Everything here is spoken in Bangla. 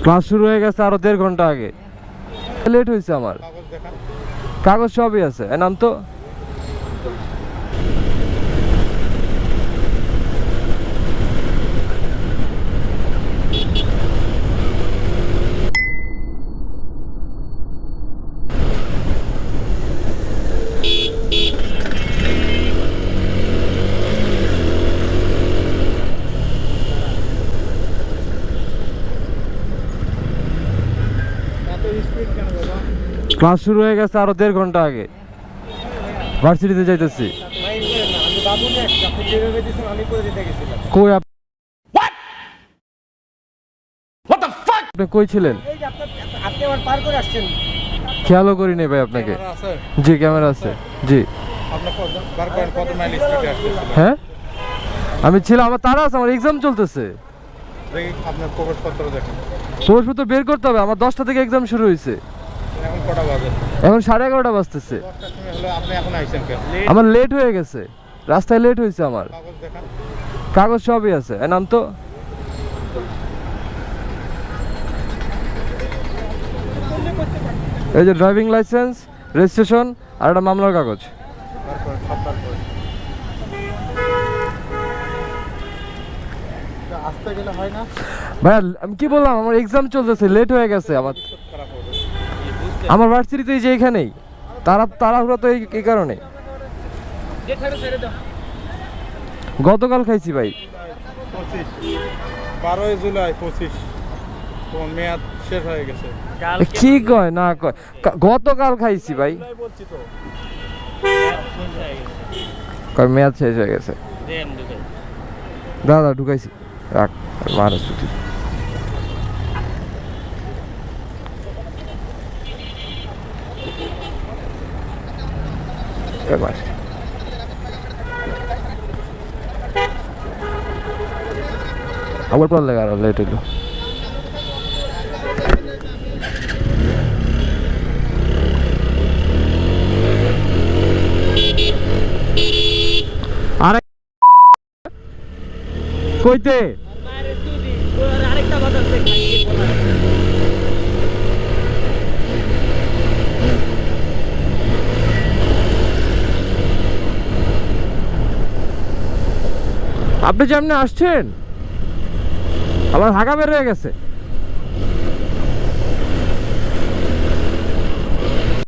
ক্লাস শুরু হয়ে গেছে আরো 1.5 ঘন্টা আগে। লেট হয়েছে আমার। কাগজ সবই আছে, নাম তো। ক্লাস শুরু হয়ে গেছে আরো 1.5 ঘন্টা আগে। ভার্সিটিতে যাইতেছি। কই আপনি কই ছিলেন? খেয়ালও করি নাই ভাই আপনাকে। জি ক্যামেরা আছে। জি হ্যাঁ আমি ছিলাম, আমার তারা আছে, আমার এক্সাম চলতেছে। প্রবেশপত্র বের করতে হবে, আমার 10টা থেকে এক্সাম শুরু হয়েছে। এখন 11:30 বাজতেছে। আমার লেট হয়ে গেছে, রাস্তায় লেট হয়েছে আমার। কাগজ সবই আছে, নাম তো। এই যে ড্রাইভিং লাইসেন্স, রেজিস্ট্রেশন আর একটা মামলার কাগজ। ভাইয়া আমি কি বললাম, আমার এক্সাম চলতেছে, লেট হয়ে গেছে আমার। আমার ভার্সিটিতে যে এখানেই তাড়াহুড়া তো এই কারণে। গতকাল খাইছি ভাই। 12 জুলাই 25 তোমার মেয়াদ শেষ হয়ে গেছে। কি কয় না কয়, গতকাল খাইছি ভাই। কয় মেয়াদ শেষ হয়ে গেছে। দাদা ঢুকাইছি, রাখ মারা ছুটি। আবার পর লাগে আরো লেট হইলো। আরে কইতে আপনি যেমনি আসছেন আমার হাঁকা বের হয়ে গেছে।